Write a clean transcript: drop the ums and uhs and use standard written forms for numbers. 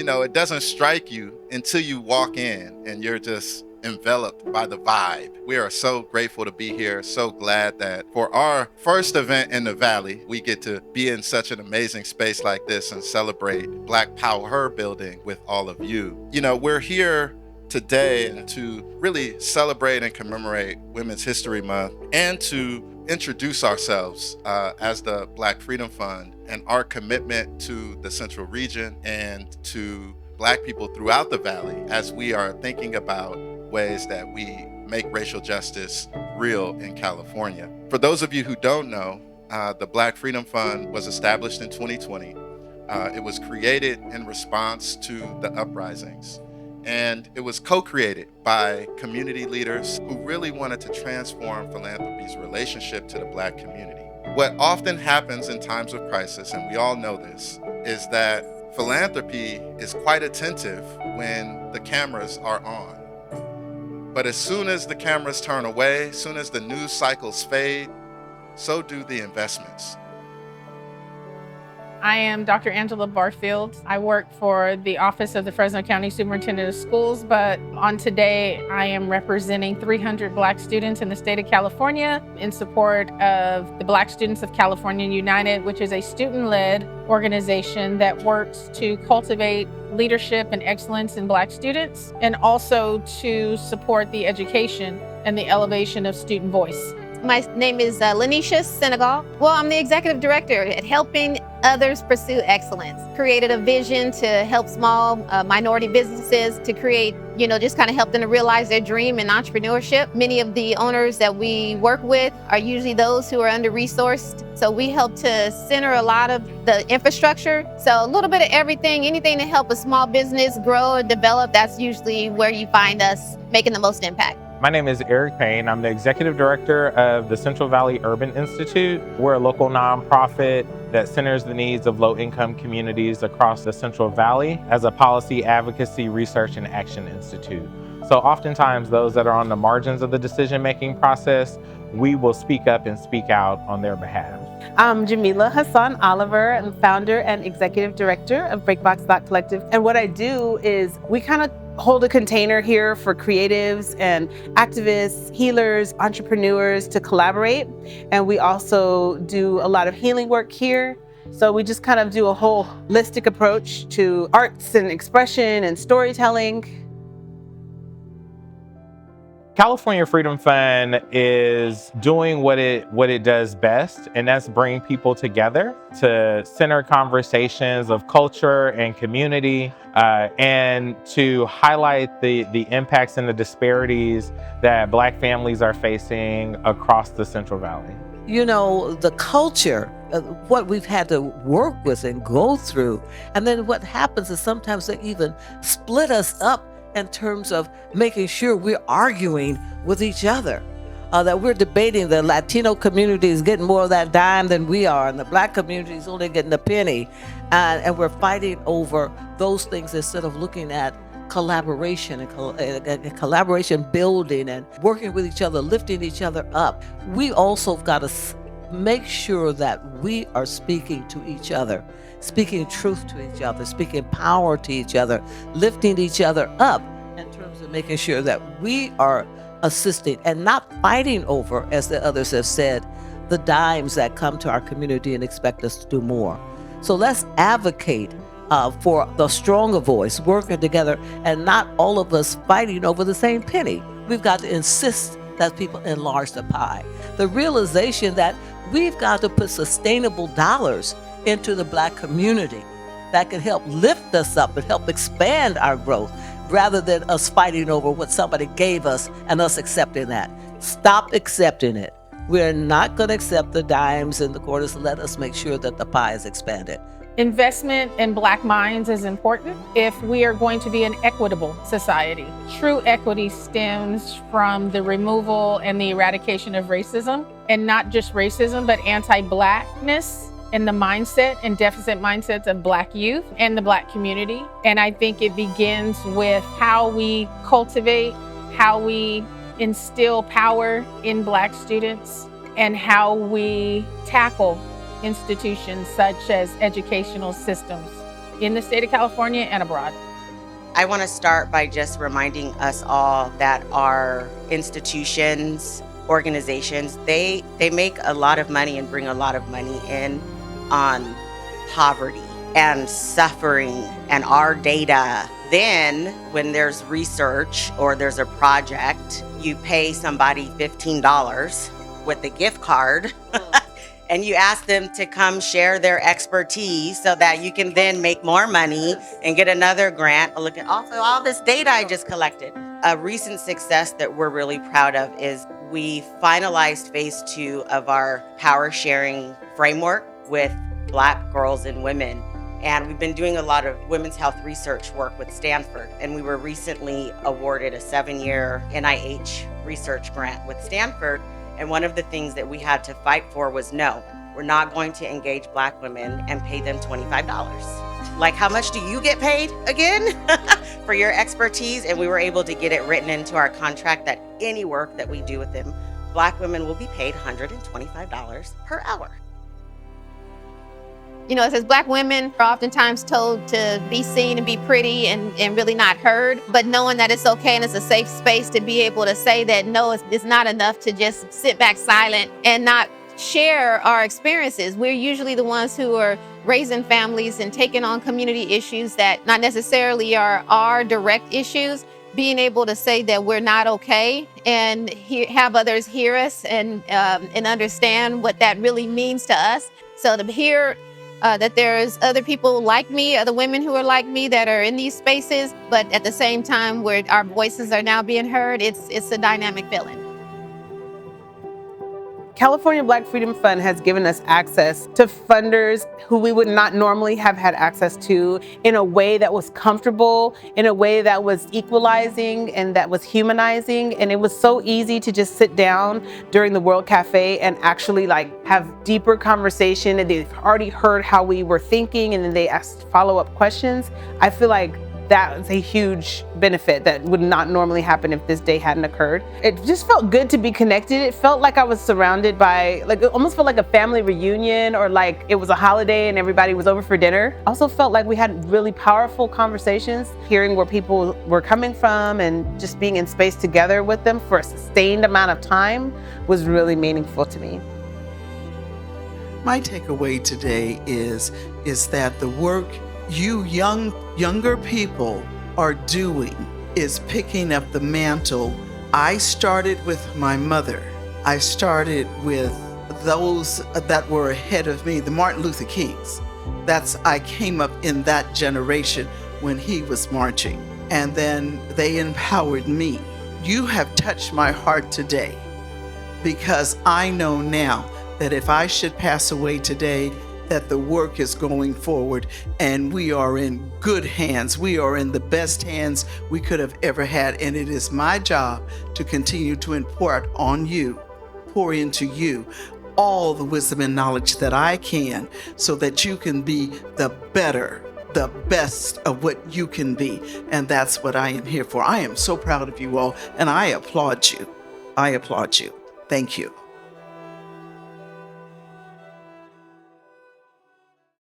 it doesn't strike you until you walk in and you're just enveloped by the vibe. We are so grateful to be here. So glad that for our first event in the Valley, we get to be in such an amazing space like this and celebrate Black Power building with all of you. We're here today to really celebrate and commemorate Women's History Month and to introduce ourselves as the Black Freedom Fund and our commitment to the Central Region and to Black people throughout the Valley as we are thinking about ways that we make racial justice real in California. For those of you who don't know, the Black Freedom Fund was established in 2020. It was created in response to the uprisings. And it was co-created by community leaders who really wanted to transform philanthropy's relationship to the Black community. What often happens in times of crisis, and we all know this, is that philanthropy is quite attentive when the cameras are on. But as soon as the cameras turn away, as soon as the news cycles fade, so do the investments. I am Dr. Angela Barfield. I work for the Office of the Fresno County Superintendent of Schools, but on today, I am representing 300 Black students in the state of California in support of the Black Students of California United, which is a student-led organization that works to cultivate leadership and excellence in Black students, and also to support the education and the elevation of student voice. My name is Lanisha Senegal. Well, I'm the executive director at Helping Others Pursue Excellence. Created a vision to help small minority businesses to create, just kind of help them to realize their dream in entrepreneurship. Many of the owners that we work with are usually those who are under-resourced. So we help to center a lot of the infrastructure. So a little bit of everything, anything to help a small business grow and develop, that's usually where you find us making the most impact. My name is Eric Payne. I'm the executive director of the Central Valley Urban Institute. We're a local nonprofit that centers the needs of low-income communities across the Central Valley as a policy advocacy, research, and action institute. So oftentimes those that are on the margins of the decision-making process, we will speak up and speak out on their behalf. I'm Jamila Hassan Oliver. I'm founder and executive director of Breakbox Collective. And what I do is we kind of hold a container here for creatives and activists, healers, entrepreneurs to collaborate. And we also do a lot of healing work here. So we just kind of do a holistic approach to arts and expression and storytelling. California Freedom Fund is doing what it does best, and that's bring people together to center conversations of culture and community, and to highlight the impacts and the disparities that Black families are facing across the Central Valley. The culture, what we've had to work with and go through, and then what happens is sometimes they even split us up in terms of making sure we're arguing with each other, that we're debating the Latino community is getting more of that dime than we are, and the Black community is only getting a penny, and we're fighting over those things instead of looking at collaboration and collaboration building and working with each other, lifting each other up. We also got to make sure that we are speaking to each other, speaking truth to each other, speaking power to each other, lifting each other up in terms of making sure that we are assisting and not fighting over, as the others have said, the dimes that come to our community and expect us to do more. So let's advocate for the stronger voice, working together, and not all of us fighting over the same penny. We've got to insist that people enlarge the pie. The realization that we've got to put sustainable dollars into the Black community that can help lift us up and help expand our growth, rather than us fighting over what somebody gave us and us accepting that. Stop accepting it. We're not going to accept the dimes and the quarters. Let us make sure that the pie is expanded. Investment in Black minds is important if we are going to be an equitable society. True equity stems from the removal and the eradication of racism, and not just racism, but anti-Blackness and the mindset and deficit mindsets of Black youth and the Black community. And I think it begins with how we cultivate, how we instill power in Black students, and how we tackle institutions such as educational systems in the state of California and abroad. I want to start by just reminding us all that our institutions, organizations, they make a lot of money and bring a lot of money in on poverty and suffering and our data. Then when there's research or there's a project, you pay somebody $15 with a gift card and you ask them to come share their expertise so that you can then make more money and get another grant. Look at also all this data I just collected. A recent success that we're really proud of is we finalized phase 2 of our power sharing framework with Black girls and women. And we've been doing a lot of women's health research work with Stanford. And we were recently awarded a 7-year NIH research grant with Stanford. And one of the things that we had to fight for was no, we're not going to engage Black women and pay them $25. Like, how much do you get paid again for your expertise? And we were able to get it written into our contract that any work that we do with them, Black women will be paid $125 per hour. You know, it says Black women are oftentimes told to be seen and be pretty and really not heard, but knowing that it's okay and it's a safe space to be able to say that no, it's not enough to just sit back silent and not share our experiences. We're usually the ones who are raising families and taking on community issues that not necessarily are our direct issues. Being able to say that we're not okay and have others hear us and understand what that really means to us. So to hear that there's other people like me, other women who are like me that are in these spaces, but at the same time where our voices are now being heard, it's a dynamic feeling. California Black Freedom Fund has given us access to funders who we would not normally have had access to in a way that was comfortable, in a way that was equalizing and that was humanizing. And it was so easy to just sit down during the World Cafe and actually have deeper conversation. And they've already heard how we were thinking and then they asked follow-up questions. I feel like that was a huge benefit that would not normally happen if this day hadn't occurred. It just felt good to be connected. It felt like I was surrounded by, it almost felt like a family reunion or like it was a holiday and everybody was over for dinner. I also felt like we had really powerful conversations, hearing where people were coming from and just being in space together with them for a sustained amount of time was really meaningful to me. My takeaway today is that the work you younger people are doing is picking up the mantle. I started with my mother. I started with those that were ahead of me, the Martin Luther Kings. I came up in that generation when he was marching, and then they empowered me. You have touched my heart today because I know now that if I should pass away today, that the work is going forward and we are in good hands. We are in the best hands we could have ever had. And it is my job to continue to impart on you, pour into you all the wisdom and knowledge that I can so that you can be the best of what you can be. And that's what I am here for. I am so proud of you all and I applaud you. I applaud you. Thank you.